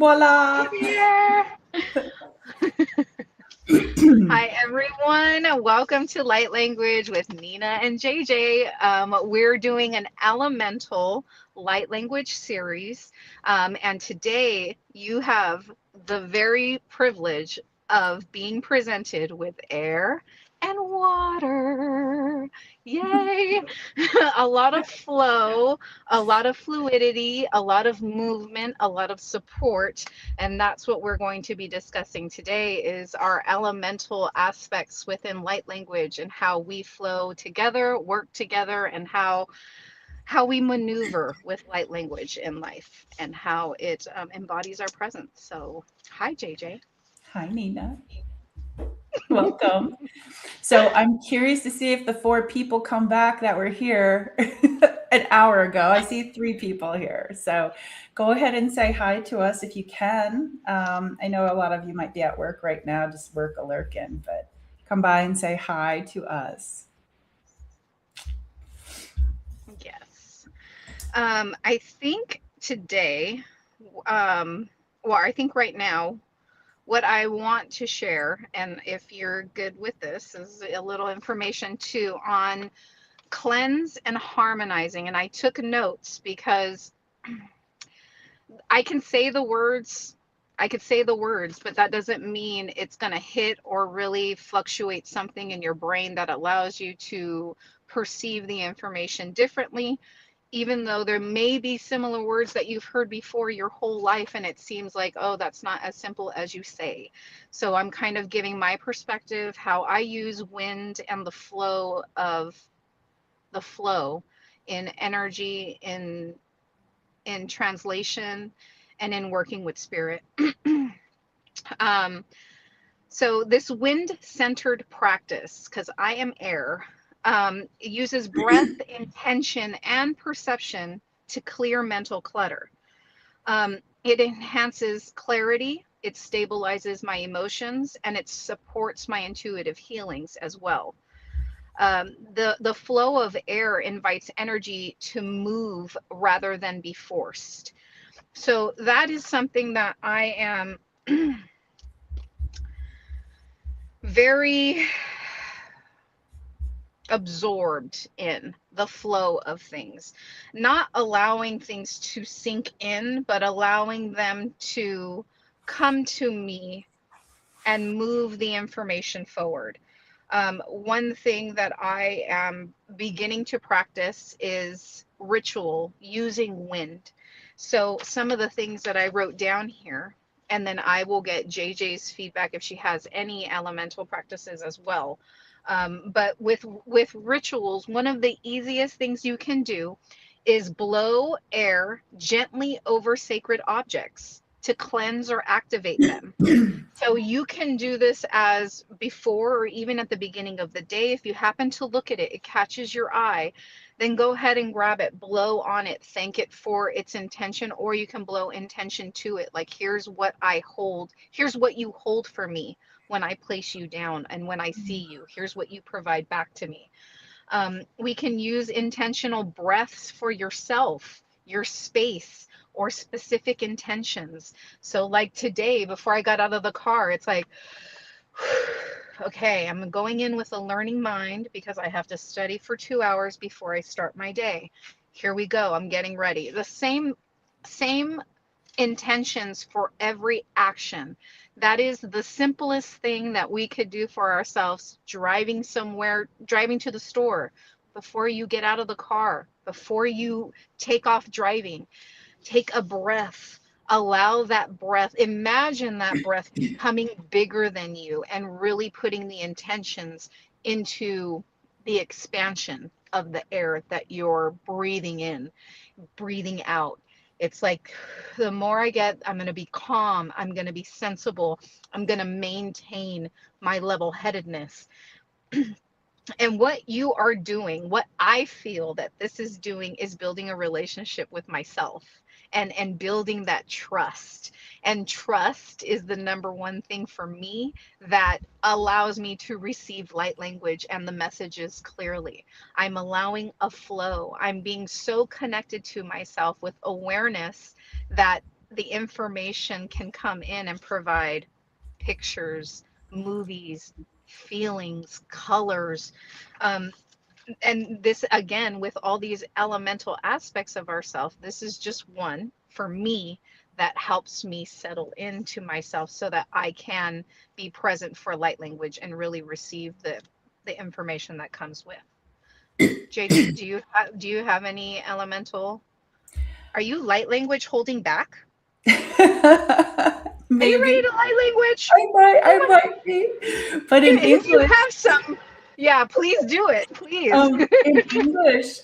Voila! Here. Hi, everyone. Welcome to Light Language with Nina and JJ. We're doing an elemental light language series. And today you have the very privilege of being presented with air and water. Yay! A lot of flow, a lot of fluidity, a lot of movement, a lot of support, and that's what we're going to be discussing today is our elemental aspects within light language and how we flow together, work together, and how we maneuver with light language in life and how it embodies our presence. So hi, JJ. Hi, Nina. Welcome. So I'm curious to see if the four people come back that were here an hour ago. I see three people here. So go ahead and say hi to us if you can. I know a lot of you might be at work right now, just work a lurking, but come by and say hi to us. Yes. I think today, I think right now, what I want to share, and if you're good with this, is a little information too on cleanse and harmonizing. And I took notes because I can say the words, I could say the words, but that doesn't mean it's going to hit or really fluctuate something in your brain that allows you to perceive the information differently, even though there may be similar words that you've heard before your whole life and it seems like, oh, that's not as simple as you say. So I'm kind of giving my perspective, how I use wind and the flow in energy, in translation, and in working with spirit. um, so this wind centered practice, because I am air, uses breath, intention, and perception to clear mental clutter. It enhances clarity, it stabilizes my emotions, and it supports my intuitive healings as well. The flow of air invites energy to move rather than be forced. So that is something that I am very absorbed in, the flow of things, not allowing things to sink in, but allowing them to come to me and move the information forward. One thing that I am beginning to practice is ritual using wind. So, some of the things that I wrote down here, and then I will get JJ's feedback if she has any elemental practices as well. But with rituals, one of the easiest things you can do is blow air gently over sacred objects to cleanse or activate them. So you can do this as before or even at the beginning of the day. If you happen to look at it, it catches your eye, then go ahead and grab it, blow on it, thank it for its intention, or you can blow intention to it. Like, here's what I hold, here's what you hold for me when I place you down and when I see you. Here's what you provide back to me. We can use intentional breaths for yourself, your space, or specific intentions. So, like today, before I got out of the car, it's like, okay, I'm going in with a learning mind because I have to study for 2 hours before I start my day. Here we go. I'm getting ready. The same intentions for every action. That is the simplest thing that we could do for ourselves. Driving somewhere, driving to the store, before you get out of the car, before you take off driving, take a breath. Allow that breath, imagine that breath becoming bigger than you and really putting the intentions into the expansion of the air that you're breathing in, breathing out. It's like the more I get, I'm going to be calm, I'm going to be sensible, I'm going to maintain my level headedness. And what you are doing, what I feel that this is doing, is building a relationship with myself and building that trust. And trust is the number one thing for me that allows me to receive light language and the messages clearly. I'm allowing a flow. I'm being so connected to myself with awareness that the information can come in and provide pictures, movies, feelings, colors. Um, and this again, with all these elemental aspects of ourself, this is just one for me that helps me settle into myself so that I can be present for light language and really receive the information that comes with. JD, do you have any elemental? Are you light language holding back? Are you ready Maybe. to light language? I might, Oh I my might be. But in If you English, have some, yeah, please do it. Please. in English,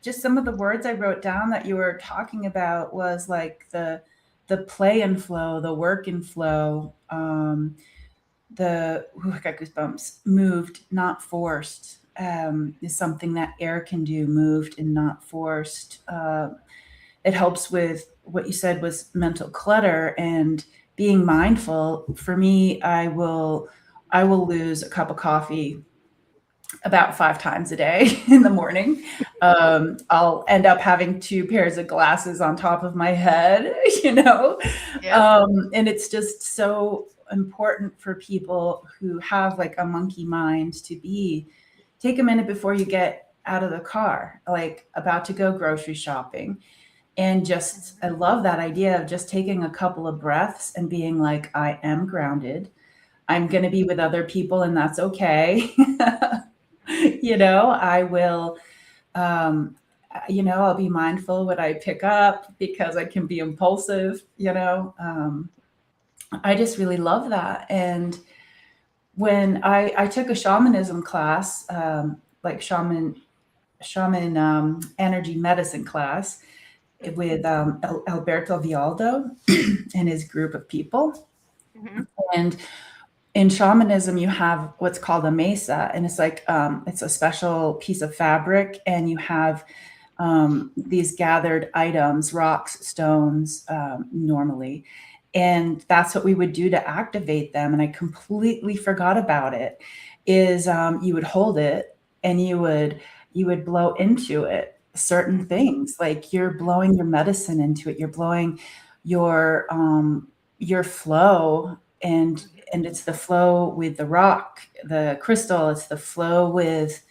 just some of the words I wrote down that you were talking about was like the play and flow, the work and flow, I got goosebumps. Moved, not forced, is something that air can do. Moved and not forced. It helps with what you said was mental clutter and being mindful. For me, I will lose a cup of coffee about 5 times a day in the morning. I'll end up having two pairs of glasses on top of my head, you know? Yep. And it's just so important for people who have like a monkey mind to be take a minute before you get out of the car, like about to go grocery shopping. And just, I love that idea of just taking a couple of breaths and being like, I am grounded. I'm going to be with other people, and that's okay. I will, um, I'll be mindful what I pick up because I can be impulsive. I just really love that. And when I took a shamanism class, like shaman energy medicine class with Alberto Vialdo and his group of people. Hmm. And in shamanism, you have what's called a mesa, and it's like it's a special piece of fabric, and you have these gathered items, rocks, stones, normally. And that's what we would do to activate them. And I completely forgot about it. Is you would hold it and you would blow into it certain things, like you're blowing your medicine into it. You're blowing your flow, and it's the flow with the rock, the crystal. It's the flow with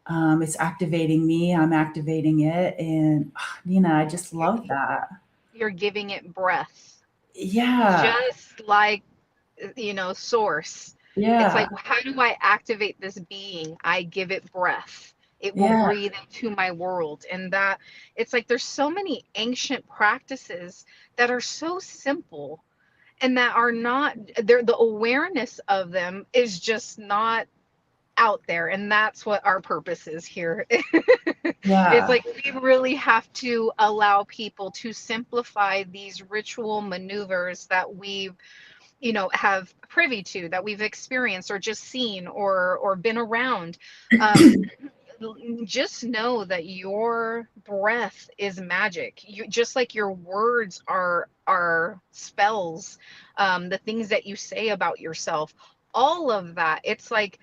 it's activating me. I'm activating it, and I just love that. You're giving it breath, Yeah, just like, source. It's yeah, like, how do I activate this being? I give it breath. It will yeah, breathe into my world. And that it's like there's so many ancient practices that are so simple and that are not there. The awareness of them is just not out there. And that's what our purpose is here. It's yeah, like we really have to allow people to simplify these ritual maneuvers that we have privy to, that we've experienced or just seen or been around. um, just know that your breath is magic. You just like your words are spells. The things that you say about yourself, all of that, it's like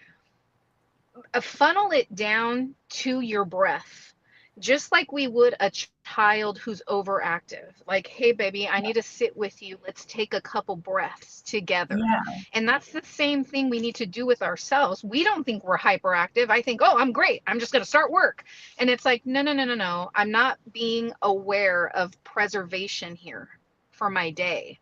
funnel it down to your breath, just like we would a child who's overactive. Like, hey baby, I need to sit with you, let's take a couple breaths together. yeah, And that's the same thing we need to do with ourselves. We don't think we're hyperactive. I think, oh, I'm great, I'm just going to start work. And it's like, no, no, no, no, no, I'm not being aware of preservation here for my day.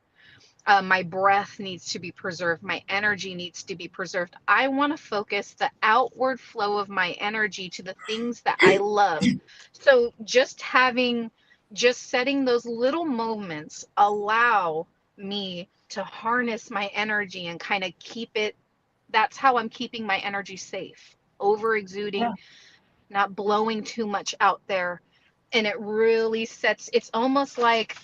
My breath needs to be preserved. My energy needs to be preserved. I want to focus the outward flow of my energy to the things that I love. So just setting those little moments allow me to harness my energy and kind of keep it. That's how I'm keeping my energy safe. Over exuding, yeah, not blowing too much out there. And it really sets, it's almost like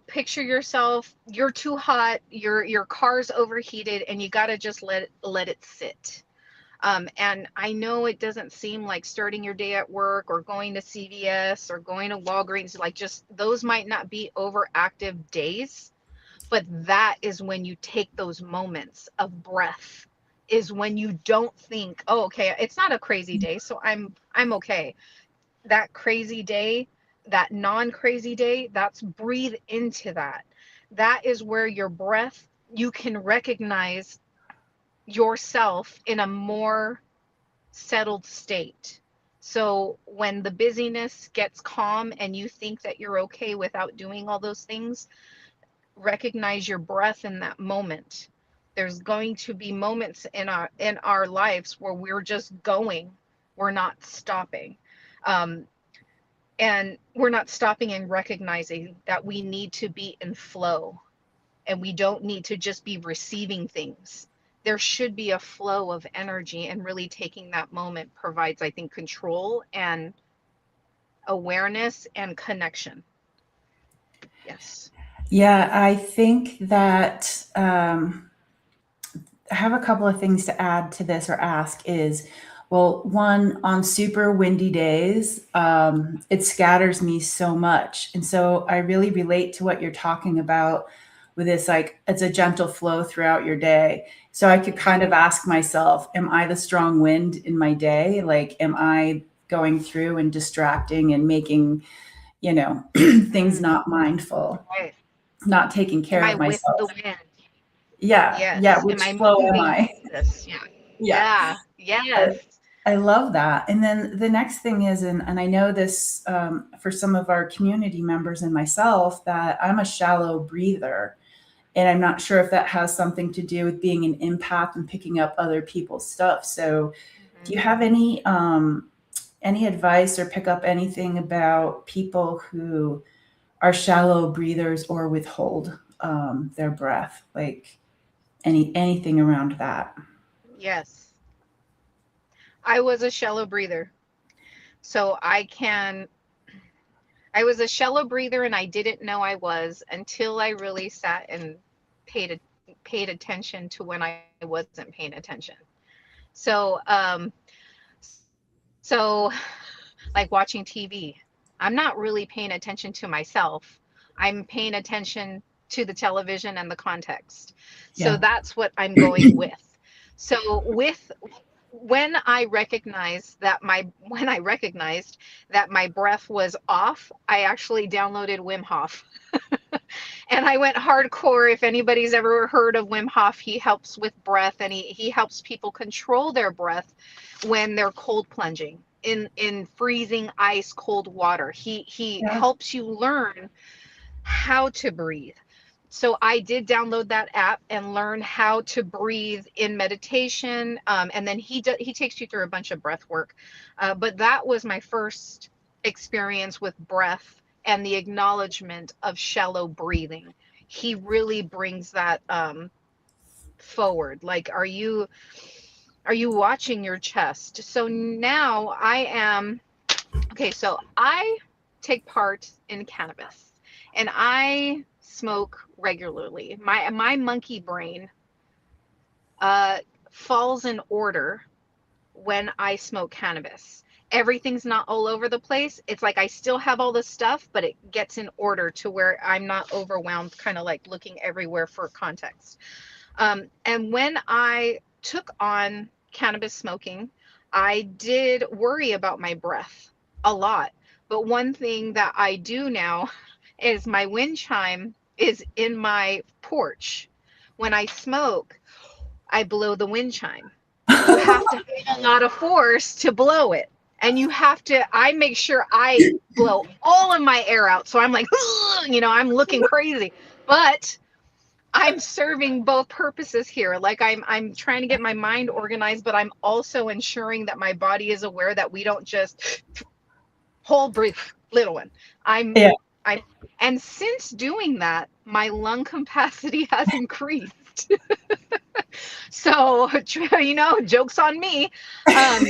picture yourself, you're too hot, your car's overheated, and you got to just let it sit. And I know it doesn't seem like starting your day at work or going to CVS or going to Walgreens, like, just those might not be overactive days, but that is when you take those moments of breath, is when you don't think, oh, okay, it's not a crazy day, so I'm okay. That crazy day, that non-crazy day, that's breathe into that. That is where your breath, you can recognize yourself in a more settled state. So when the busyness gets calm and you think that you're okay without doing all those things, recognize your breath in that moment. There's going to be moments in our lives where we're just going, we're not stopping. Um, and we're not stopping and recognizing that we need to be in flow, and we don't need to just be receiving things. There should be a flow of energy, and really taking that moment provides, I think, control and awareness and connection. Yes. Yeah, I think that I have a couple of things to add to this or ask is, well, one, on super windy days, it scatters me so much. And so I really relate to what you're talking about with this, like, it's a gentle flow throughout your day. So I could kind of ask myself, am I the strong wind in my day? Like, am I going through and distracting and making, things Mm, not mindful, right. not taking Am care I of with the myself? wind? Yeah. Yeah. Yes. Am Which I flow am moving I? with this? Yeah. Yeah. Yeah. I, Yes. I love that. And then the next thing is, and I know this for some of our community members and myself, that I'm a shallow breather. And I'm not sure if that has something to do with being an empath and picking up other people's stuff. So, do Mhm. you have any advice or pick up anything about people who are shallow breathers or withhold their breath? Like anything around that? Yes. I was a shallow breather. So I was a shallow breather, and I didn't know I was until I really sat and paid paid attention to when I wasn't paying attention. So like watching TV, I'm not really paying attention to myself. I'm paying attention to the television and the context. So Yeah. that's what I'm going with. So with when I recognized that my breath was off, I actually downloaded Wim Hof. And I went hardcore. If anybody's ever heard of Wim Hof, he helps with breath, and he helps people control their breath when they're cold plunging in freezing ice cold water. He Yeah. helps you learn how to breathe. So I did download that app and learn how to breathe in meditation. And then he takes you through a bunch of breath work. But that was my first experience with breath and the acknowledgement of shallow breathing. He really brings that forward. Like, are you watching your chest? So now I am okay. So I take part in cannabis, and I smoke regularly. My monkey brain uh, falls in order when I smoke cannabis. Everything's not all over the place. It's like I still have all the stuff, but it gets in order to where I'm not overwhelmed, kind of like looking everywhere for context. And when I took on cannabis smoking, I did worry about my breath a lot. But one thing that I do now is my wind chime is in my porch. When I smoke, I blow the wind chime. You have to have a lot of force to blow it. And I make sure I blow all of my air out. So I'm like, I'm looking crazy. But I'm serving both purposes here. Like I'm trying to get my mind organized, but I'm also ensuring that my body is aware that we don't just hold breathe, little one. I'm Yeah. I and since doing that, my lung capacity has increased. So, jokes on me. Um,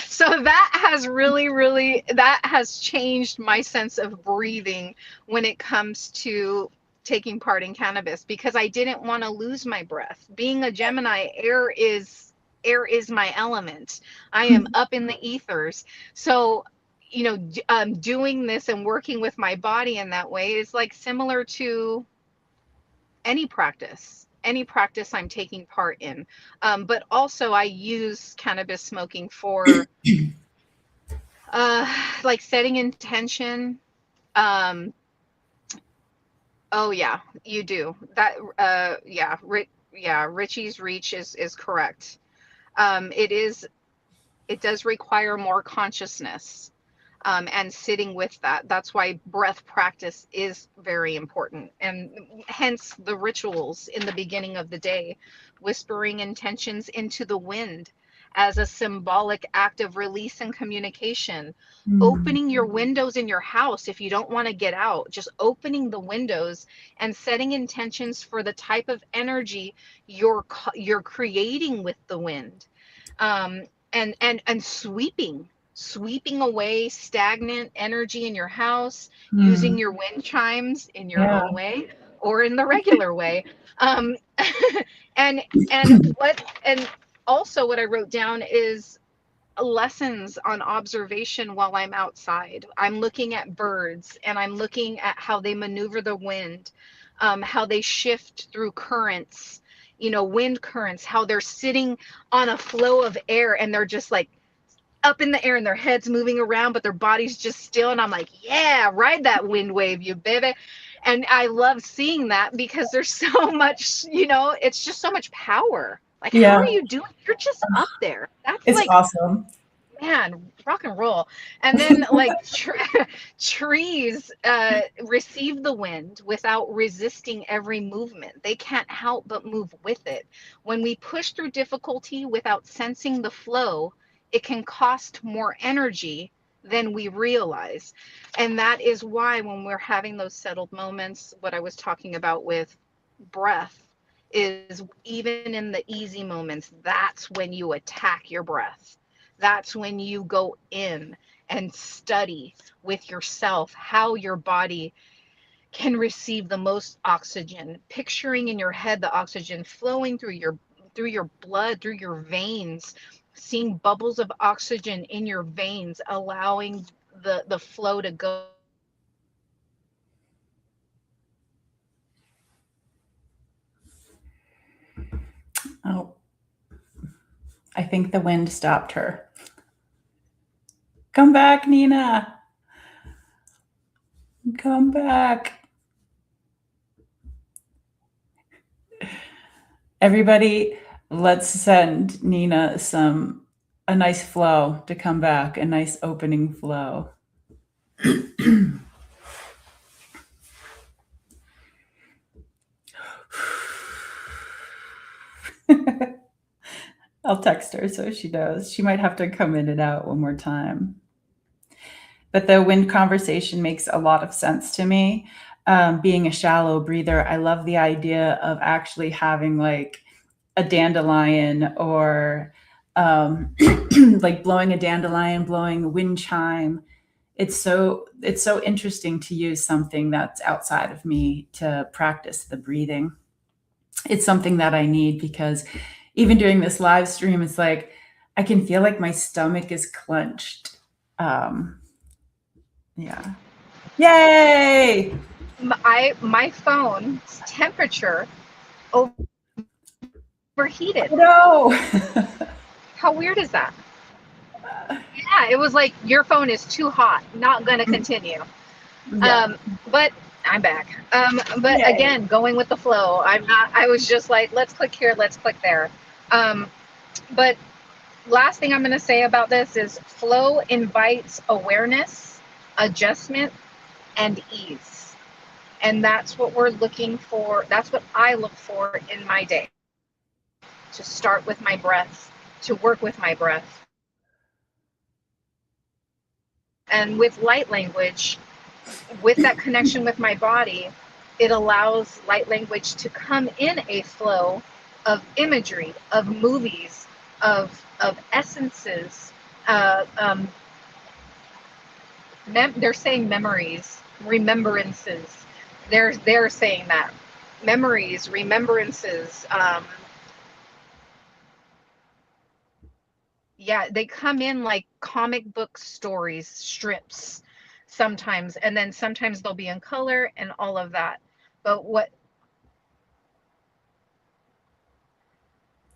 so that has really that has changed my sense of breathing when it comes to taking part in cannabis, because I didn't want to lose my breath. Being a Gemini, air is my element. I am up in the ethers. So doing this and working with my body in that way is like similar to any practice I'm taking part in. But also I use cannabis smoking for Like setting intention. Um, oh yeah, you do that. Yeah, yeah, Richie's reach is correct. It is. It does require more consciousness, and sitting with that. That's why breath practice is very important, and hence the rituals in the beginning of the day, whispering intentions into the wind as a symbolic act of release and communication. Mm. Opening your windows in your house if you don't want to get out, just opening the windows and setting intentions for the type of energy you're creating with the wind, and sweeping away stagnant energy in your house, using Mm. your wind chimes in your Yeah. own way or in the regular way. Um, and and also what I wrote down is lessons on observation while I'm outside. I'm looking at birds and I'm looking at how they maneuver the wind, how they shift through currents, wind currents, how they're sitting on a flow of air and they're just like up in the air and their heads moving around, but their body's just still. And I'm like, yeah, ride that wind wave, you baby. And I love seeing that because there's so much, it's just so much power. Like, how are Yeah. you doing? You're just up there. That's It's like, awesome. man, rock and roll. And then like trees receive the wind without resisting every movement. They can't help but move with it. When we push through difficulty without sensing the flow, it can cost more energy than we realize. And that is why when we're having those settled moments, what I was talking about with breath is even in the easy moments, that's when you attack your breath. That's when you go in and study with yourself how your body can receive the most oxygen, picturing in your head the oxygen flowing through your blood, through your veins, seeing bubbles of oxygen in your veins, allowing the flow to go. Oh, I think the wind stopped her. Come back, Nina. Come back. Everybody, let's send Nina a nice flow to come back, a nice opening flow. I'll text her so she knows. She might have to come in and out one more time. But the wind conversation makes a lot of sense to me. Being a shallow breather, I love the idea of actually having like a dandelion or like blowing a dandelion, blowing a wind chime. It's so interesting to use something that's outside of me to practice the breathing. It's something that I need because even doing this live stream, it's like I can feel like my stomach is clenched. Um, yeah. Yay! My phone's temperature overheated. Oh no! How weird is that? Yeah, it was like your phone is too hot, not gonna continue. Yeah. But I'm back. But Yay. again, going with the flow. I'm not. I was just like, let's click here, let's click there. Um, but last thing I'm going to say about this is flow invites awareness, adjustment, and ease, and that's what we're looking for. That's what I look for in my day. To start with my breath, to work with my breath, and with light language, with that connection with my body, it allows light language to come in a flow of imagery, of movies, of essences. Uh, um, they're saying memories, remembrances. They're saying that memories, remembrances. Yeah, they come in like comic book stories, strips sometimes, and then sometimes they'll be in color and all of that. But what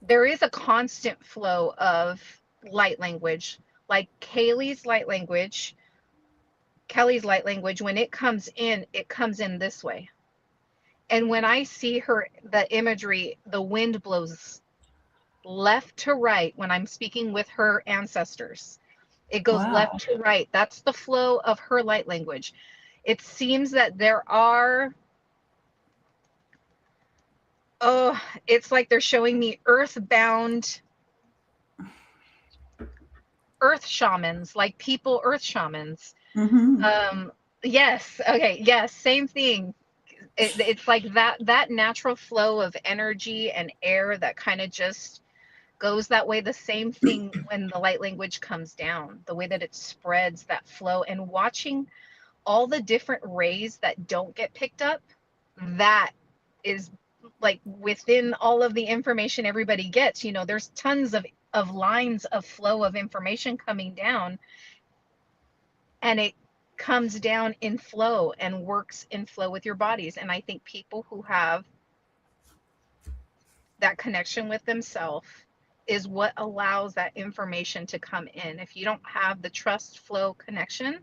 there is a constant flow of light language Like Kelly's light language, when it comes in this way. And when I see her, the imagery, the wind blows left to right when I'm speaking with her ancestors. It goes left Wow. to right. That's the flow of her light language. It seems that there are, oh, it's like they're showing me earth shamans, like people, earth shamans. Hmm. Um, yes, okay, yes, same thing. It's like that natural flow of energy and air that kind of just goes that way. The same thing when the light language comes down, the way that it spreads that flow, and watching all the different rays that don't get picked up, that is like within all of the information everybody gets. There's tons of lines of flow of information coming down, and it comes down in flow and works in flow with your bodies. And I think people who have that connection with themselves is what allows that information to come in. If you don't have the trust flow connection,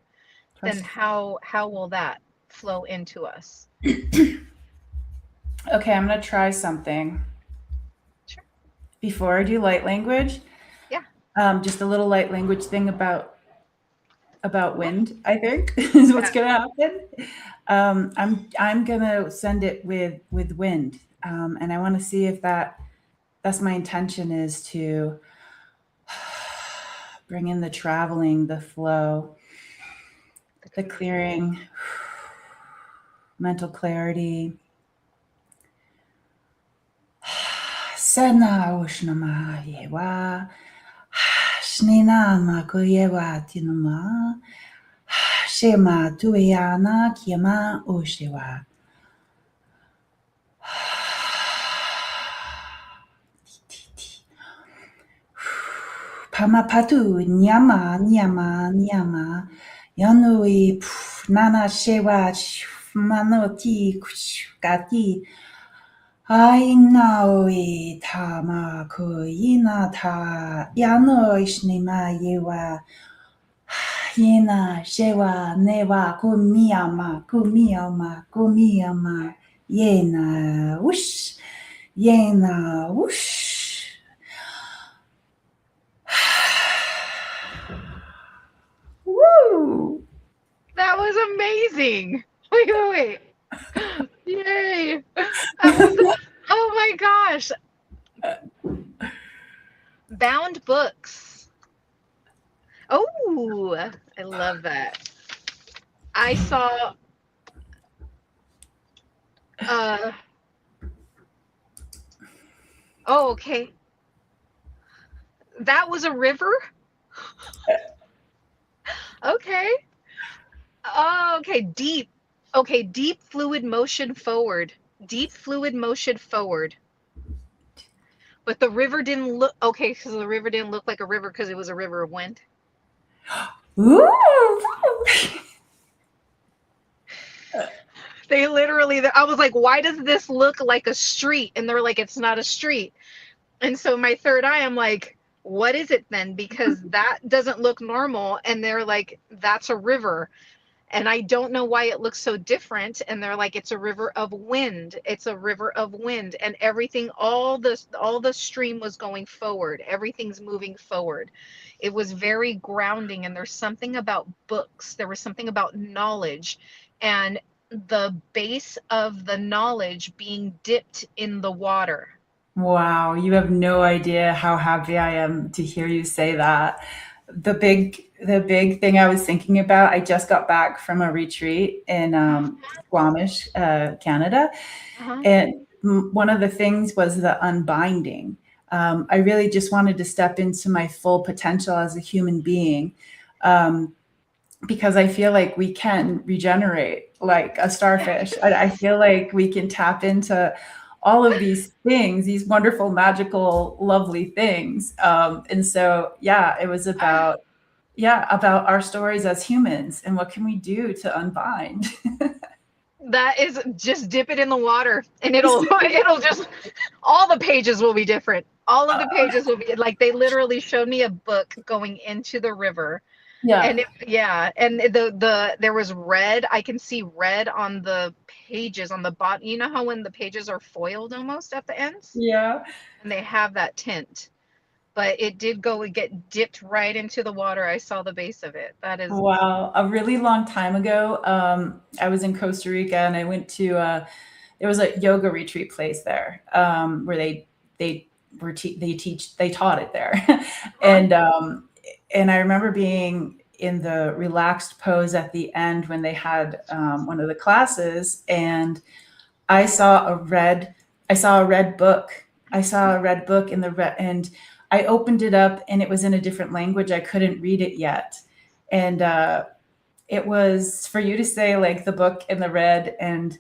then Trust. how will that flow into us? Okay, I'm gonna try something Sure. before I do light language. Yeah. Just a little light language thing about wind, I think, is what's Yeah. gonna happen. I'm gonna send it with wind, and I want to see if that's my intention, is to bring in the traveling, the flow, The the clearing. clearing, mental clarity. Sena ushnama yewa, shnina makuyewa tinuma, shema tuyana kiema ushewa. Pamapatu nyama nyama nyama, yanui nana shewa manoti kati. Ainaoi tama kuina ta yano ishnima yewa yena shewa newa kumiyama yena whoosh. Woo! That was amazing. Wait. Yay. That was, oh my gosh. Bound books. Oh, I love that. I saw uh oh, okay. That was a river? Okay. Oh, okay, deep. Okay, deep fluid motion forward. Deep fluid motion forward. But the river didn't look okay, because the river didn't look like a river because it was a river of wind. Ooh! They literally, I was like, why does this look like a street? And they're like, it's not a street. And so my third eye, I'm like, what is it then? Because that doesn't look normal. And they're like, that's a river. And I don't know why it looks so different. And they're like, it's a river of wind. It's a river of wind. And everything, all the stream was going forward. Everything's moving forward. It was very grounding. And there's something about books. There was something about knowledge, and the base of the knowledge being dipped in the water. Wow, you have no idea how happy I am to hear you say that. The big thing I was thinking about, I just got back from a retreat in Squamish, Canada, Uh-huh. and one of the things was the unbinding. I really just wanted to step into my full potential as a human being, um, because I feel like we can regenerate like a starfish. I feel like we can tap into all of these things, these wonderful, magical, lovely things. And so, yeah, it was about our stories as humans and what can we do to unbind. That is, just dip it in the water and it'll it'll just, all the pages will be different. All of the pages will be like, they literally showed me a book going into the river. Yeah. And yeah, and the there was red. I can see red on the pages on the bottom. You know how when the pages are foiled almost at the ends, Yeah. and they have that tint. But it did go and get dipped right into the water. I saw the base of it. That is, Wow. A really long time ago, I was in Costa Rica and I went to there was a yoga retreat place there where they they taught it there, huh? and I remember being in the relaxed pose at the end when they had one of the classes, and I saw a red I saw a red book. I saw a red book in the red, and I opened it up and it was in a different language. I couldn't read it yet. And it was for you to say like the book in the red, and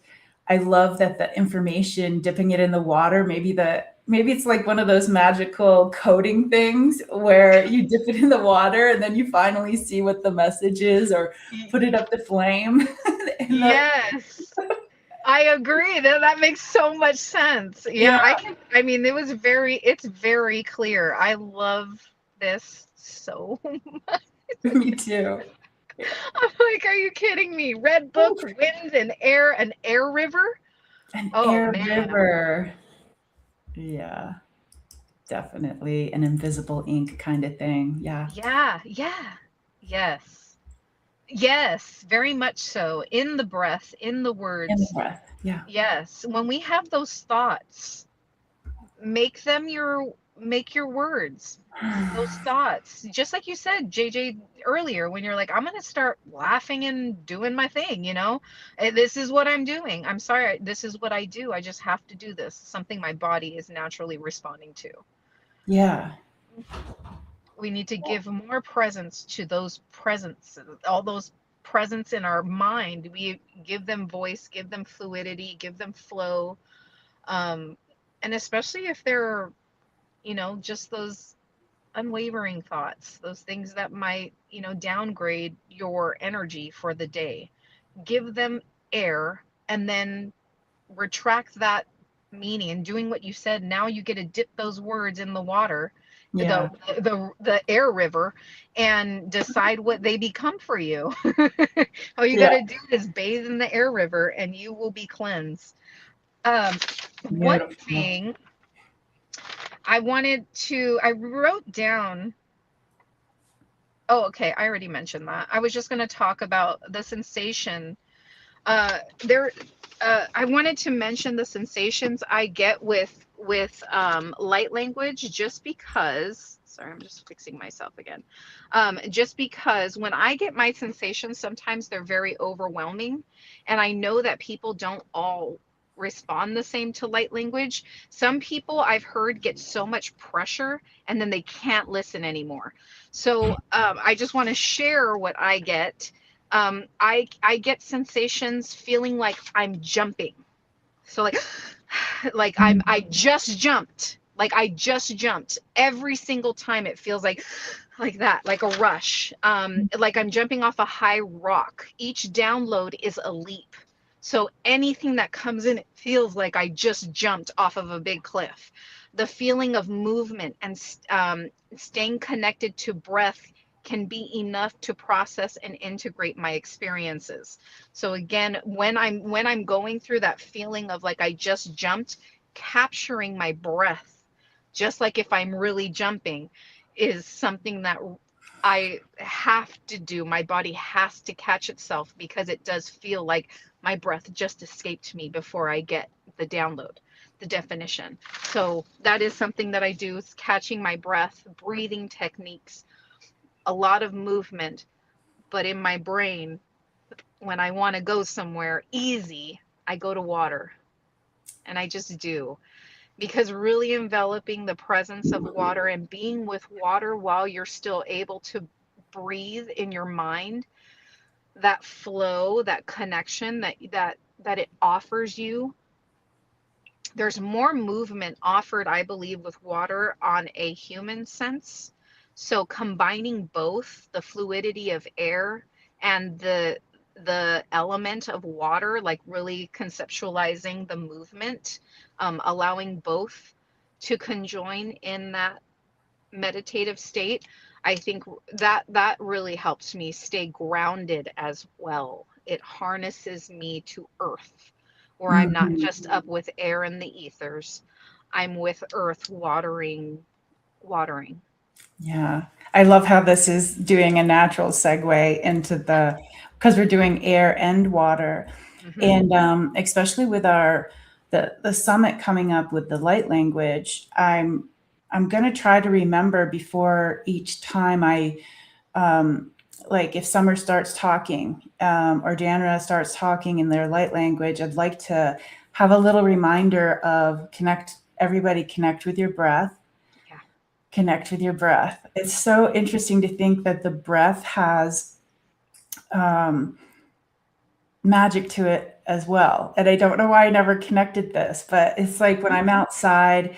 I love that the information dipping it in the water, maybe it's like one of those magical coding things where you dip it in the water and then you finally see what the message is, or put it up the flame in the Yes, I agree. That makes so much sense. yeah. Yeah, I can. I mean, it's very clear. I love this so. Me too. I'm like, are you kidding me? Red book, wind and air, an air river. An Oh air man. river. Yeah, definitely an invisible ink kind of thing. Yeah. Yeah, yeah. Yes. Yes, very much so. In the breath, in the In the words. breath. Yeah. Yes. When we have those thoughts, make your words. Those thoughts. Just like you said, JJ, earlier, when you're like, I'm gonna start laughing and doing my thing, you know? This is what I'm doing. I'm sorry, this is what I do. I just have to do this. Something my body is naturally responding to. Yeah. We need to give more presence to those presents, all those presents in our mind. We give them voice, give them fluidity, give them flow. Um, and especially if they're, just those unwavering thoughts, those things that might, downgrade your energy for the day. Give them air and then retract that meaning and doing what you said. Now you get to dip those words in the water, the Yeah. the air river, and decide what they become for you. All you got Yeah. to do is bathe in the air river and you will be cleansed. um, one Beautiful. thing I wrote down. Oh, okay, I already mentioned that. I was just going to talk about the sensation. There, I wanted to mention the sensations I get with light language, just because. Sorry, I'm just fixing myself again. Just because when I get my sensations, sometimes they're very overwhelming, and I know that people don't all respond the same to light language. Some people I've heard get so much pressure and then they can't listen anymore. So I just want to share what I get. I get sensations feeling like I'm jumping. So like I just jumped. Like I just jumped. Every single time it feels like that, like a rush. Like I'm jumping off a high rock. Each download is a leap. So anything that comes in, it feels like I just jumped off of a big cliff. The feeling of movement and staying connected to breath can be enough to process and integrate my experiences. So again, when I'm going through that feeling of like I just jumped, capturing my breath, just like if I'm really jumping, is something that I have to do. My body has to catch itself because it does feel like my breath just escaped me before I get the download, the definition. So that is something that I do, is catching my breath, breathing techniques, a lot of movement, but in my brain, when I want to go somewhere easy, I go to water, and I just do. Because really enveloping the presence of water and being with water while you're still able to breathe in your mind, that flow, that connection that it offers you. There's more movement offered, I believe, with water on a human sense. So combining both the fluidity of air and the element of water, like really conceptualizing the movement, allowing both to conjoin in that meditative state, I think that really helps me stay grounded as well. It harnesses me to earth, where I'm not Mhm. just up with air in the ethers. I'm with earth watering. Yeah. I love how this is doing a natural segue into the, because we're doing air and water. Hmm. And especially with our the summit coming up with the light language, I'm going to try to remember before each time I like if Summer starts talking or Janra starts talking in their light language, I'd like to have a little reminder of connect with your breath, Yeah. connect with your breath. It's so interesting to think that the breath has um, magic to it as well. And I don't know why I never connected this, but it's like when I'm outside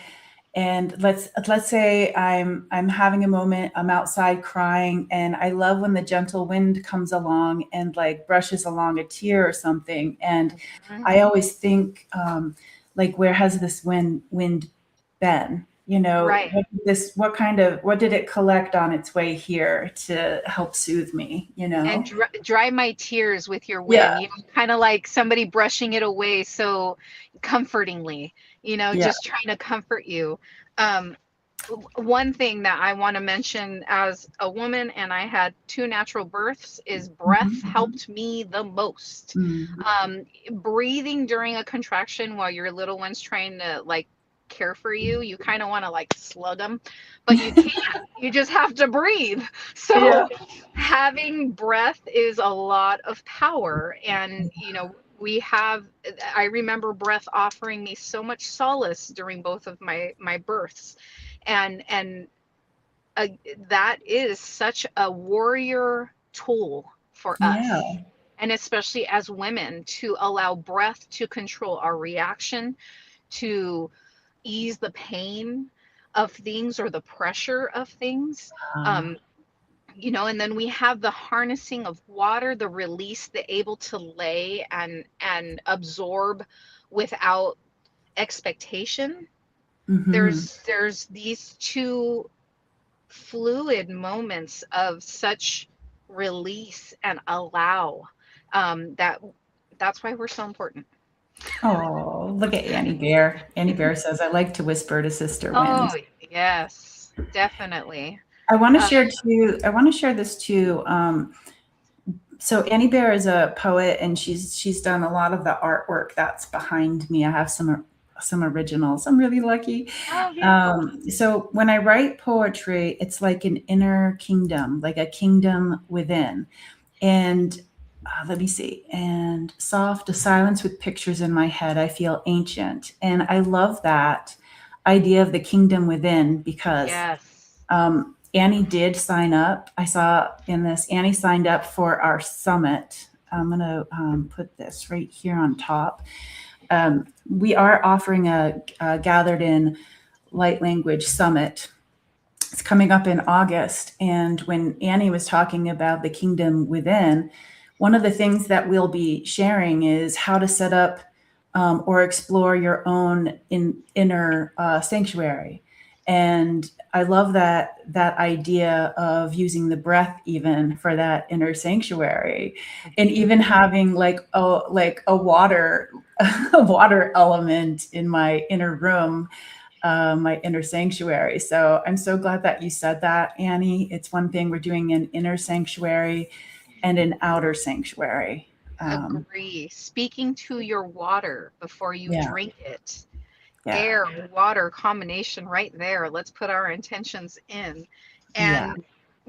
and let's say I'm having a moment, I'm outside crying, and I love when the gentle wind comes along and like brushes along a tear or something. And Mhm. I always think like where has this wind been? You know, Right. what did it collect on its way here to help soothe me, you And know? dry my tears with your Yeah, wind, kind of like somebody brushing it away so comfortingly, yeah. just trying to comfort you. Um, One thing that I want to mention as a woman, and I had two natural births, is breath Mhm. helped me the most. Mm. Breathing during a contraction while your little one's trying to like care for you, you kind of want to like slug them, but you can't. You just have to breathe. Yeah. So having breath is a lot of power. And, we have, I remember breath offering me so much solace during both of my births. And uh, that is such a warrior tool for us, Yeah. and especially as women, to allow breath to control our reaction, to ease the pain of things or the pressure of things. Uh, um, and then we have the harnessing of water, the release, the able to lay and absorb without expectation. mhm. There's these two fluid moments of such release and allow, that that's why we're so important. Oh, look at Annie Bear. Annie Bear says, I like to whisper to Sister Oh, Wind. yes, definitely. I want to uh, share too, I want to share this too. So Annie Bear is a poet and she's done a lot of the artwork that's behind me. I have some originals. I'm really lucky. oh, beautiful. So when I write poetry, it's like an inner kingdom, like a kingdom within. And let me see. And soft, a silence with pictures in my head. I feel ancient. And I love that idea of the kingdom within because Yes. Annie did sign up. I saw in this, Annie signed up for our summit. I'm going to put this right here on top. We are offering a Gathered in Light Language Summit. It's coming up in August. And when Annie was talking about the kingdom within, one of the things that we'll be sharing is how to set up or explore your own inner sanctuary. And I love that idea of using the breath even for that inner sanctuary, and even having like a water a water element in my inner room, my inner sanctuary. So I'm so glad that you said that, Annie. It's one thing we're doing an inner sanctuary and an outer sanctuary. Agree. Speaking to your water before you Yeah, drink it. yeah, Air, water combination right there. Let's put our intentions in. yeah, And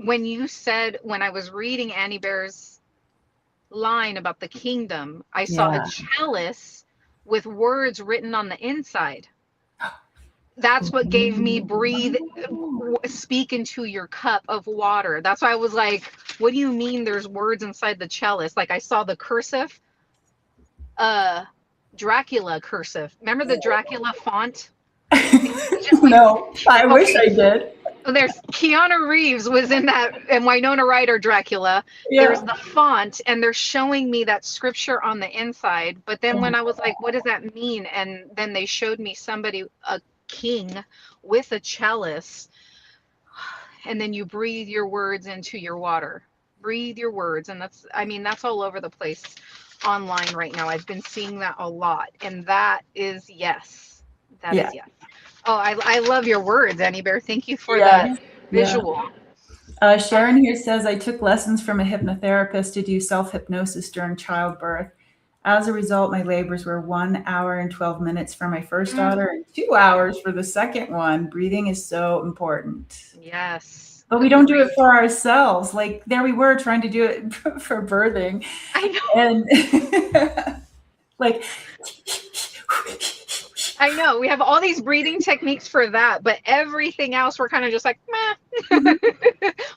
when I was reading Annie Bear's line about the kingdom, I saw a yeah. chalice with words written on the inside. That's what gave me breathe, speak into your cup of water. That's why I was like, what do you mean there's words inside the chalice? Like I saw the cursive, uh, Dracula cursive. Remember the Dracula font? Just like, No, I wish okay, I did. there's Keanu Reeves was in that, and Winona Ryder Dracula. There's Yeah. the font, and they're showing me that scripture on the inside. But then when I was like, what does that mean? And then they showed me somebody, king with a chalice, and then you breathe your words into your water. Breathe your words. And that's, I mean, that's all over the place online right now. I've been seeing that a lot. And that is yes. That Yeah. is yes. Oh, I love your words, Annie Bear. Thank you for that Yes. Yeah. visual. Sharon here says, I took lessons from a hypnotherapist to do self hypnosis during childbirth. As a result, my labors were 1 hour and 12 minutes for my first daughter and 2 hours for the second one. Breathing is so important. Yes. But we don't do it Agreed. for ourselves. Like there we were trying to do it for birthing. I know. And like, I know. We have all these breathing techniques for that, but everything else we're kind of just like, meh.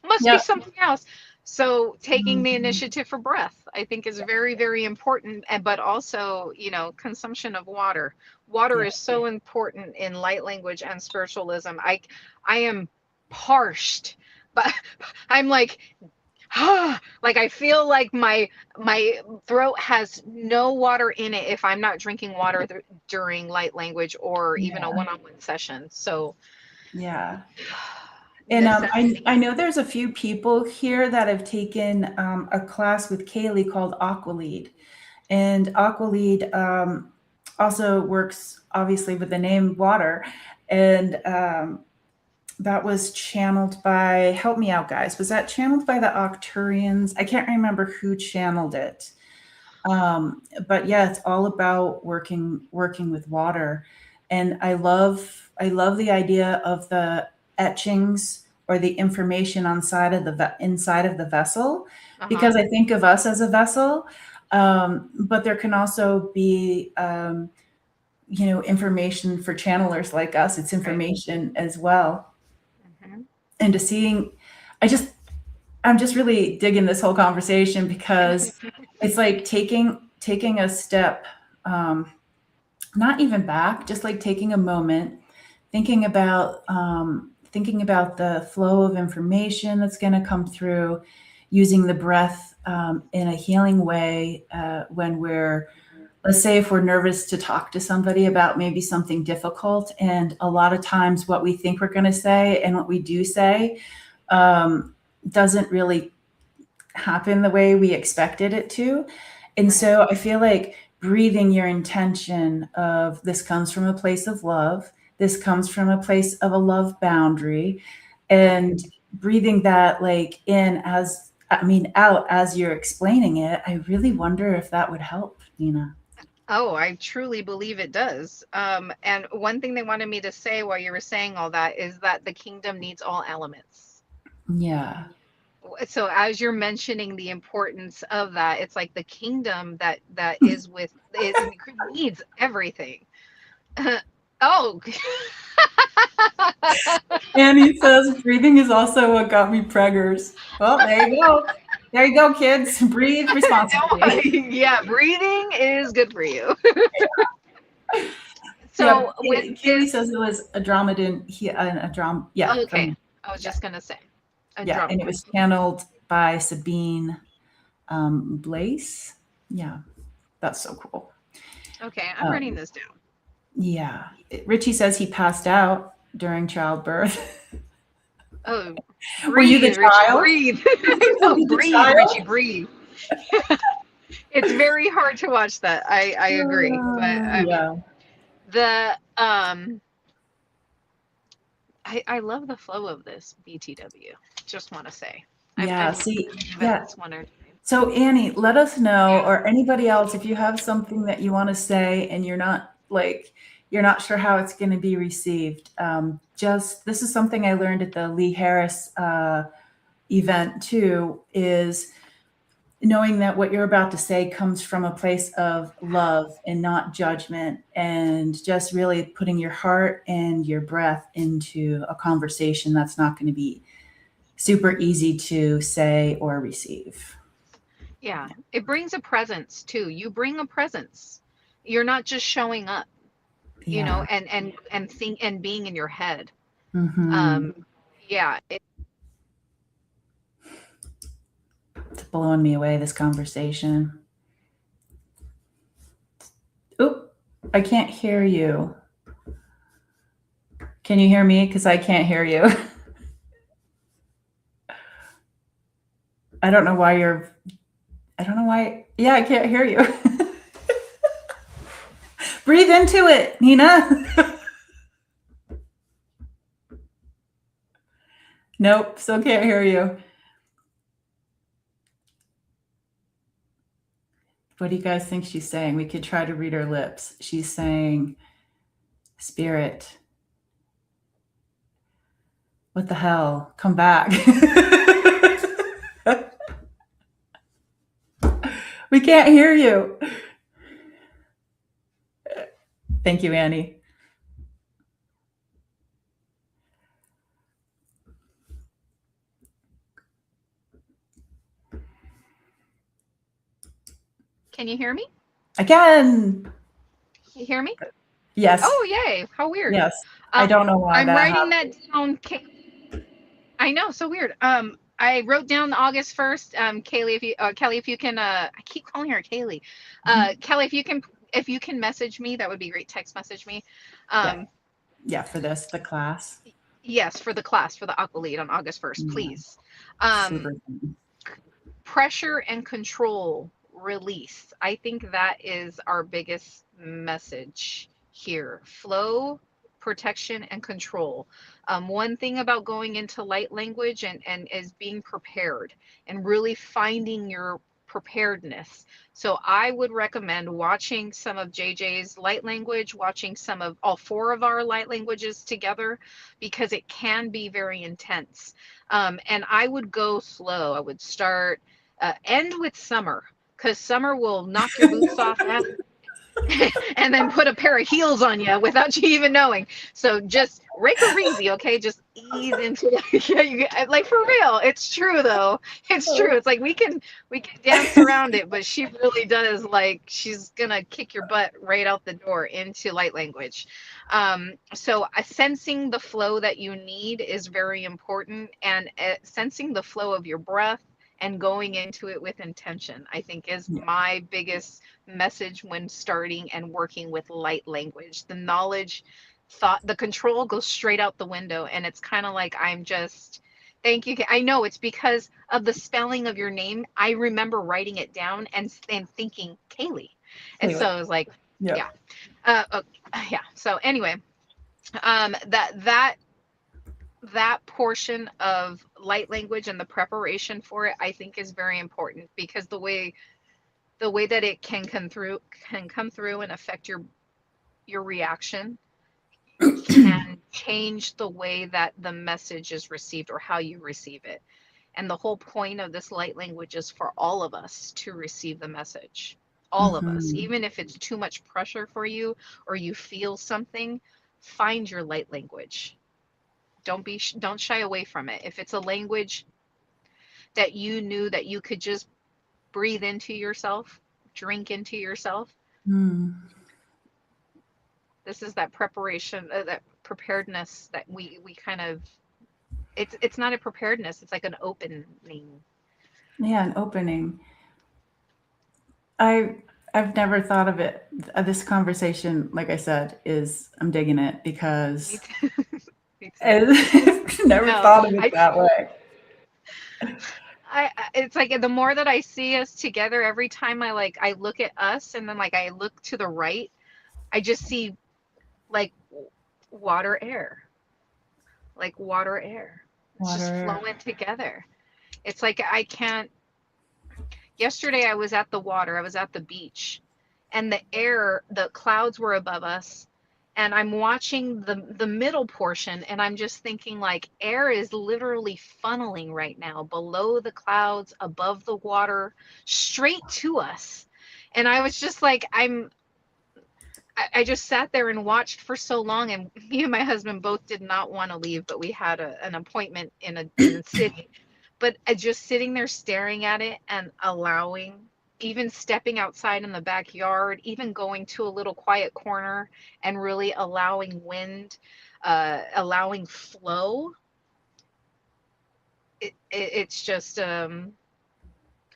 Must be yeah. something else. So taking the Mhm. initiative for breath, I think, is very, very important. And but also, you know, consumption of water. Water Yeah. is so important in light language and spiritualism. I am parched, but I'm like, like I feel like my throat has no water in it if I'm not drinking water during light language or even a Yeah. one-on-one session. So Yeah. And I necessity. know there's a few people here that have taken a class with Kaylee called Aqualead. And Aqualead also works obviously with the name water. And that was channeled by, help me out, guys. Was that channeled by the Octurians? I can't remember who channeled it. But yeah, it's all about working with water. And I love the idea of the etchings or the information on side of inside of the vessel, Uh-huh. because I think of us as a vessel. But there can also be information for channelers like us. It's Right. information as well. Hmm. And to seeing, I just I'm just really digging this whole conversation because it's like taking a step, not even back, just like taking a moment, thinking about the flow of information that's going to come through, using the breath in a healing way when we're, let's say, if we're nervous to talk to somebody about maybe something difficult, and a lot of times what we think we're going to say and what we do say doesn't really happen the way we expected it to. And Right. so I feel like breathing your intention of this comes from a place of love, this comes from a place of a love boundary, Right. and breathing that like in as I mean out as you're explaining it. I really wonder if that would help, Nina. Oh, I truly believe it does. And one thing they wanted me to say while you were saying all that is that the kingdom needs all elements. Yeah. So as you're mentioning the importance of that, it's like the kingdom that is with it needs everything. Oh, Annie says breathing is also what got me preggers. Well, there you go. There you go, kids. Breathe responsibly. yeah, breathing is good for you. Yeah, So with Keely this, says it was a Andromedan, a drum, yeah, okay, from, I was yeah, just gonna say yeah, and it Andromeda. was channeled by Sabine Blaise. Yeah, that's so cool. Okay, I'm writing Um, this down. yeah, Richie says he passed out during childbirth. Oh, Were you the breathe, Richie, child? breathe. Were Oh, you the breathe, Richie, child? breathe. It's very hard to watch that. I agree, but Yeah, the I love the flow of this BTW. Just want to say, yeah. I've See, given yeah. this one or two. So Annie, let us know, Yeah. or anybody else, if you have something that you want to say and you're not sure how it's going to be received. Just this is something I learned at the Lee Harris event too, is knowing that what you're about to say comes from a place of love and not judgment, and just really putting your heart and your breath into a conversation that's not going to be super easy to say or receive. Yeah, it brings a presence too. You bring a presence. You're not just showing up, you know, Yeah. and think and being in your head. Hmm. Um, yeah, It's blowing me away, this conversation. Oop, I can't hear you. Can you hear me? Because I can't hear you. I don't know why you're. I don't know why. Yeah, I can't hear you. Breathe into it, Nina. Nope, still can't hear you. What do you guys think she's saying? We could try to read her lips. She's saying, Spirit, what the hell? Come back. We can't hear you. Thank you, Annie. Can you hear me? Again. You hear me? Yes. Oh, yay. How weird. Yes. I don't know why I'm that writing happened. that down. I know, so weird. I wrote down August 1st. Kaylee, if you Kelly, if you can I keep calling her Kaylee. Kelly, if you can message me, that would be great. Text message me. Yeah. Um, Yeah, for this, the class. yes, for the class, for the aqua lead on August 1st, Yeah. please. Um, Super fun. Pressure and control release. I think that is our biggest message here. Flow, protection, and control. One thing about going into light language and is being prepared and really finding your preparedness. So I would recommend watching some of JJ's light language, watching some of all four of our light languages together, because it can be very intense. And I would go slow. I would start end with summer, because summer will knock your boots off and then put a pair of heels on you without you even knowing. So just rake her easy, okay? Just ease into it. Yeah, like for real. It's true though. It's true. It's like we can dance around it, but she really does, like, she's gonna kick your butt right out the door into light language. So sensing the flow that you need is very important, and sensing the flow of your breath and going into it with intention, I think, is Yeah. my biggest message when starting and working with light language. The knowledge, thought, the control goes straight out the window. And it's kind of like, I'm just, thank you. I know it's because of the spelling of your name. I remember writing it down and thinking Kaylee. And so Kaylee. I was like, Yeah. yeah. Uh, yeah. So anyway, that portion of light language and the preparation for it, I think, is very important, because the way that it can come through and affect your reaction can change the way that the message is received or how you receive it. And the whole point of this light language is for all of us to receive the message. All of us, Hmm. even if it's too much pressure for you or you feel something, find your light language. Don't shy away from it. If it's a language that you knew that you could just breathe into yourself, drink into yourself, Mm. this is that preparation, that preparedness that we kind of, it's not a preparedness, it's like an opening. Yeah, an opening. I I've never thought of it. This conversation, like I said, is I'm digging it Me because too. Me too. I've never No, thought of it I that way. it's like the more that I see us together, every time I look at us and then like I look to the right, I just see like water air, like water air. It's just Water. flowing together. It's like I can't. Yesterday I was at the water, I was at the beach, and the clouds were above us, and I'm watching the middle portion, and I'm just thinking, like, air is literally funneling right now below the clouds, above the water, straight to us. And I was just like, I just sat there and watched for so long, and me and my husband both did not want to leave, but we had an appointment in a city. But just sitting there staring at it and allowing, even stepping outside in the backyard, even going to a little quiet corner and really allowing wind, allowing flow, it's just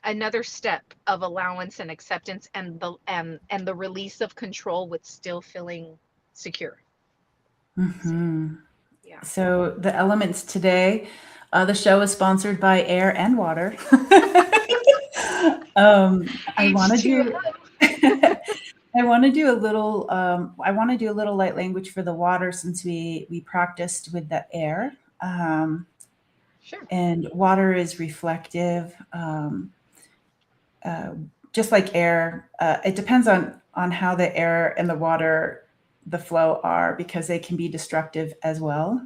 another step of allowance and acceptance, and the release of control with still feeling secure. Hmm. Yeah. So the elements today, the show is sponsored by air and water. I want to H2O. do. I want to do a little. I want to do a little light language for the water since we practiced with the air. Um, Sure. and water is reflective, uh, just like air. It depends on how the air and the water, the flow are, because they can be destructive as well.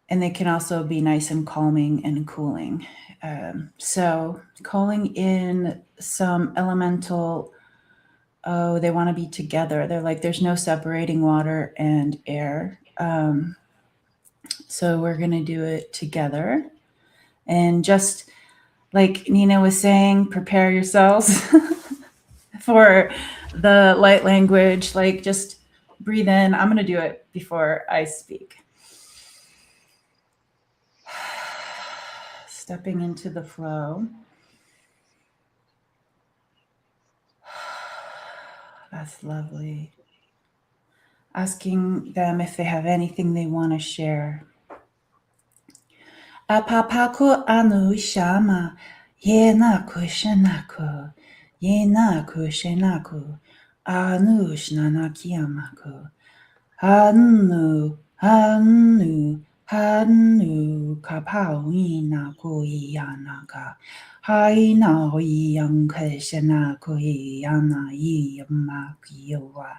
And they can also be nice and calming and cooling. So calling in some elemental, oh, they want to be together. They're like, there's no separating water and air. So we're going to do it together. And just like Nina was saying, prepare yourselves for the light language. Like, just breathe in. I'm going to do it before I speak. Stepping into the flow. That's lovely. Asking them if they have anything they want to share. Apapaku anu shama, yenaku shenaku, yenaku shenaku, anu shnanakiyamaku, anu, anu, anu kapau inaku iyanaka, haina iyanka shenaku iyana iyamakiyowa.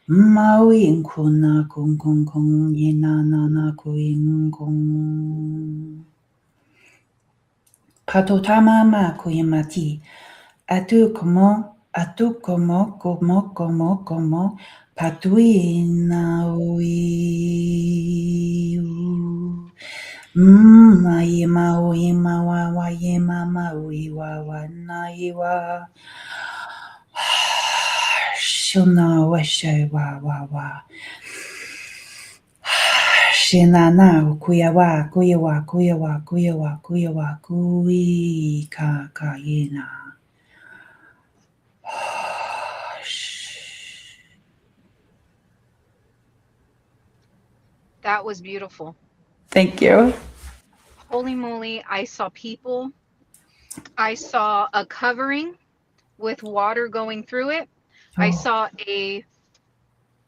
Mawin kuna kung kung kung inanana kuin kung. Patotama ma kuyamati. Atu como, patuina uiu. Maima uima wa yema ma uiwa wa na iwa. Shuna washe wa. Shinana kuyawa kui kakayena. That was beautiful. Thank you. Holy moly, I saw people. I saw a covering with water going through it. I Oh, saw a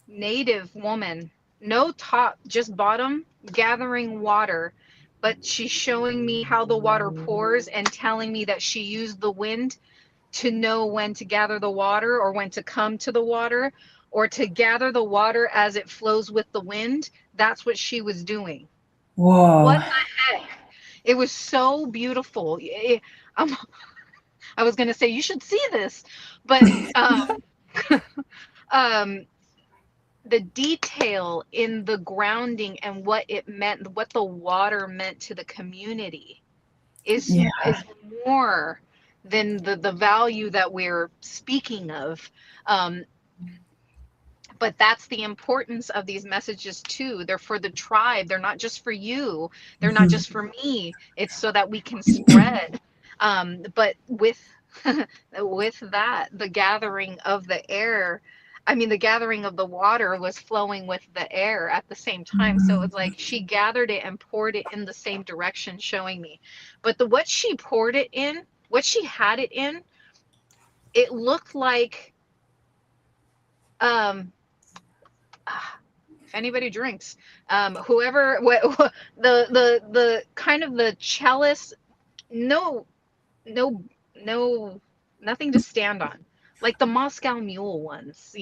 native woman, no top, just bottom, gathering water, but she's showing me how the water pours and telling me that she used the wind to know when to gather the water or when to come to the water or to gather the water as it flows with the wind. That's what she was doing. whoa. What the heck? It was so beautiful. Um, I was going to say, you should see this, but um, the detail in the grounding and what it meant, what the water meant to the community Yeah. is more than the value that we're speaking of. Um, but that's the importance of these messages too. They're for the tribe. They're not just for you. They're not Mhm. just for me. It's so that we can spread. But with with that, the gathering of the air, I mean, the gathering of the water was flowing with the air at the same time. So it's like she gathered it and poured it in the same direction, showing me. But the what she poured it in, what she had it in, it looked like um if anybody drinks, whoever the kind of the chalice, no, no, no, nothing to stand on, like the Moscow Mule ones.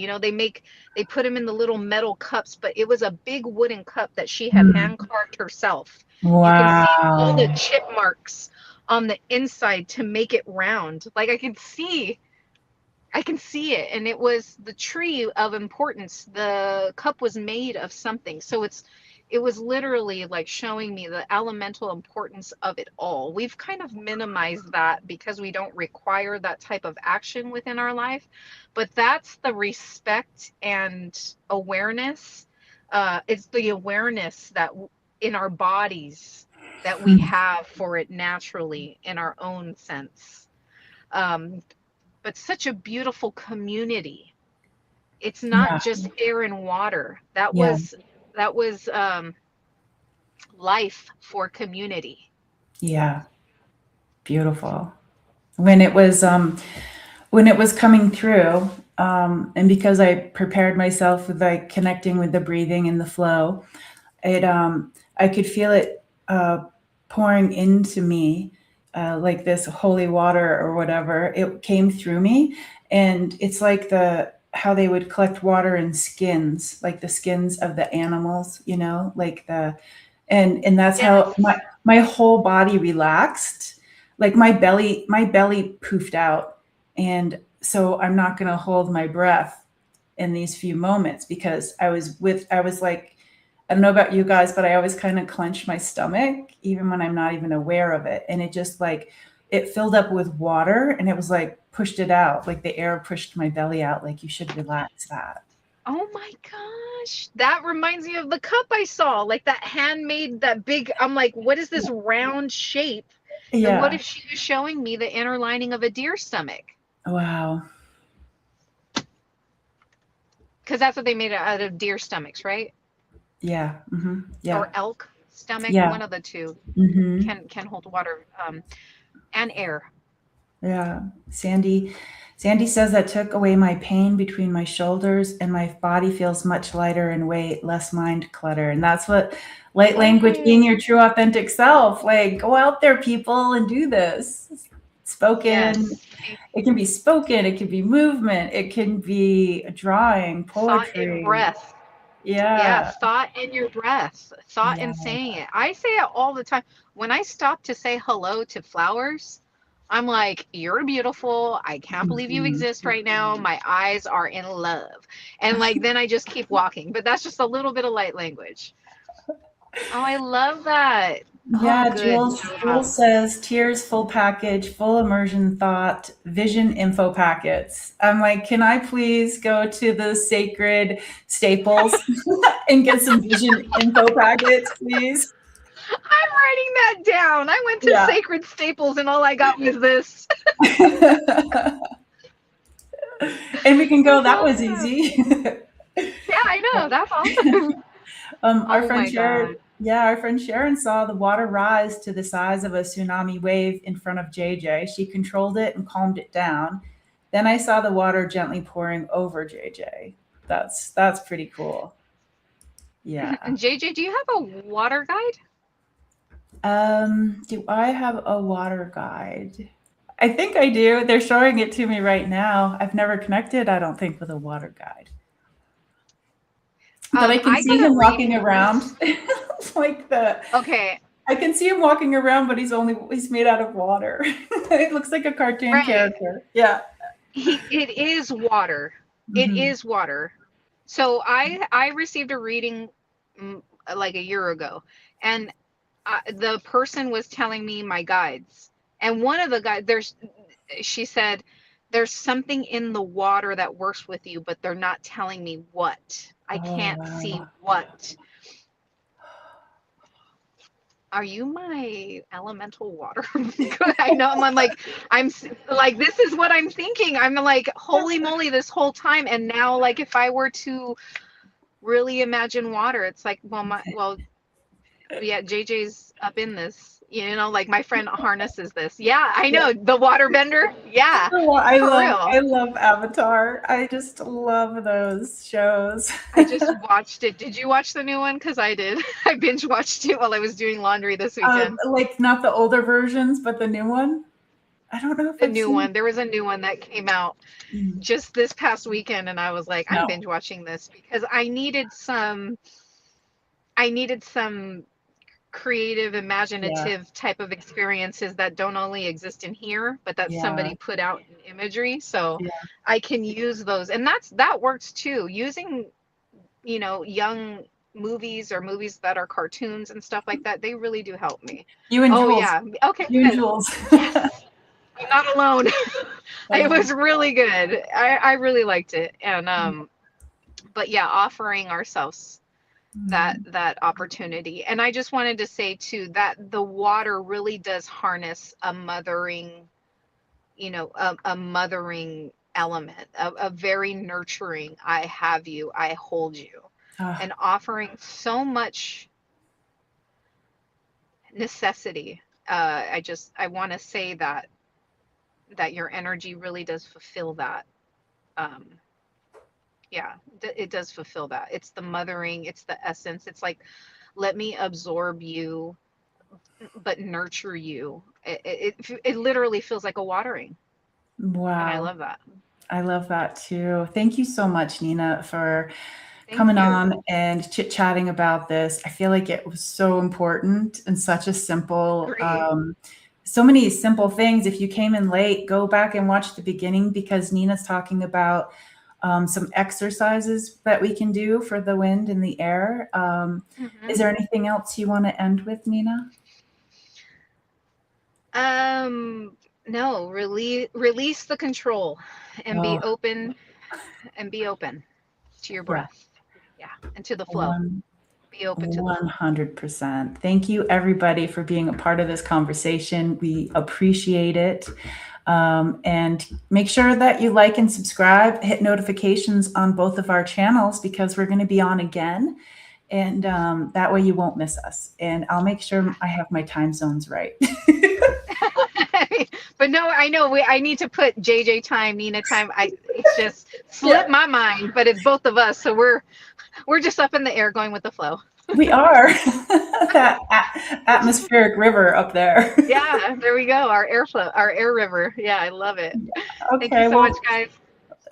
They put them in the little metal cups, but it was a big wooden cup that she had Mm. hand carved herself. You can see all the Wow. chip marks on the inside to make it round. Like I can see it, and it was the tree of importance. The cup was made of something, so it was literally like showing me the elemental importance of it all. We've kind of minimized that because we don't require that type of action within our life, but that's the respect and awareness. It's the awareness that in our bodies that we Mm. have for it naturally in our own sense. Um, but such a beautiful community. It's not Yeah. just air and water. That Yeah. was that was life for community. Yeah. Beautiful. When it was when it was coming through, and because I prepared myself with like connecting with the breathing and the flow, it I could feel it pouring into me, like this holy water or whatever. It came through me, and it's like the how they would collect water in skins, like the skins of the animals, you know, like the and that's how Yes. my whole body relaxed, like my belly poofed out, and so I'm not going to hold my breath in these few moments because I was like, I don't know about you guys, but I always kind of clench my stomach even when I'm not even aware of it. And it just like, it filled up with water and it was like pushed it out, like the air pushed my belly out, like you should relax that. Oh my gosh. That reminds me of the cup I saw. Like that handmade, that big. I'm like, what is this round shape? And what Yeah. if she was showing me the inner lining of a deer stomach? Wow. Because that's what they made it out of, deer stomachs, right? Yeah. Yeah. Or elk stomach, Yeah. one of the two hmm can hold water, and air. Yeah. Sandy says that took away my pain between my shoulders and my body feels much lighter in weight, less mind clutter. And that's what light language being Yay. your true authentic self. Like go out there, people, and do this. Spoken. Yes. It can be spoken, it can be movement, it can be drawing, Thought and poetry. breath. Yeah, Yeah. thought in your breath, thought Yeah. and saying it. I say it all the time. When I stop to say hello to flowers, I'm like, you're beautiful. I can't believe you Mhm. exist right now. My eyes are in love. And like, then I just keep walking. But that's just a little bit of light language. Oh, I love that. Oh, Yeah, good Jules job. says tears, full package, full immersion thought, vision info packets. I'm like, can I please go to the sacred Staples and get some vision info packets, please? I'm writing that down. I went to Yeah. Sacred Staples and all I got was this. And we can go, That's that was awesome. easy. Yeah, I know. That's awesome. Our Oh friend my Sharon, God. yeah, our friend Sharon saw the water rise to the size of a tsunami wave in front of JJ. She controlled it and calmed it down. Then I saw the water gently pouring over JJ. That's pretty cool. Yeah. And JJ, do you have a water guide? Do I have a water guide? I think I do. They're showing it to me right now. I've never connected, I don't think, with a water guide. But I can I see got a him walking reading around once. like the Okay, I can see him walking around, but he's made out of water. It looks like a cartoon right. character. Yeah. It is water. It hmm is water. So I received a reading, like a year ago, and the person was telling me my guides, and one of the guides, she said, there's something in the water that works with you, but they're not telling me what. I Oh can't see wow. what. Are you my elemental water? I know I'm like, like, this is what I'm thinking. I'm like, holy moly, this whole time. And now, like, if I were to really imagine water, it's like, well, yeah, JJ's up in this, like my friend harnesses this. Yeah, I Yeah. know, the water bender. Yeah, Oh, for real. I love Avatar. I just love those shows. I just watched it. Did you watch the new one? Because I did. I binge watched it while I was doing laundry this weekend. Like not the older versions, but the new one. I don't know if The I've new seen. one. There was a new one that came out Mm, just this past weekend, and I was like, I'm no. binge watching this because I needed some creative, Yeah. imaginative type of experiences that don't only exist in here, but that Yeah. somebody put out in imagery. So Yeah. I can use those. And that works too. Using, young movies or movies that are cartoons and stuff like that, they really do help me. You and Oh Jules. yeah. Okay, You and good. Jules. Yes. I'm not alone. It Uh, was really good. I really liked it. And but yeah, offering ourselves mm, that opportunity. And I just wanted to say too that the water really does harness a mothering element, a very nurturing, I have you, I hold you, Ah, and offering so much necessity. I want to say that your energy really does fulfill that. Um, yeah, it does fulfill that. It's the mothering, it's the essence. It's like, let me absorb you, but nurture you. It literally feels like a watering, and I wow. love that. I love that too. Thank you so much, Nina, for Thank coming you. on and chit chatting about this. I feel like it was so important and such a simple, Agree. so many simple things. If you came in late, go back and watch the beginning because Nina's talking about some exercises that we can do for the wind and the air. Is Hmm. there anything else you want to end with, Nina? Um, no, release the control and be Oh, open and be open to your yeah. breath. Yeah, and to the flow. One Be open to the flow. 100%. Thank you, everybody, for being a part of this conversation. We appreciate it. And make sure that you like and subscribe, hit notifications on both of our channels because we're going to be on again. And that way you won't miss us. And I'll make sure I have my time zones right. But no, I know I need to put JJ time, Nina time. It's just Yeah, slipped my mind, but it's both of us, so we're just up in the air going with the flow. we are. That atmospheric river up there. Yeah, there we go. Our airflow, our air river. Yeah, I love it. Thank you Okay, so much, well, guys.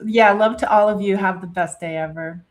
yeah, love to all of you. Have the best day ever.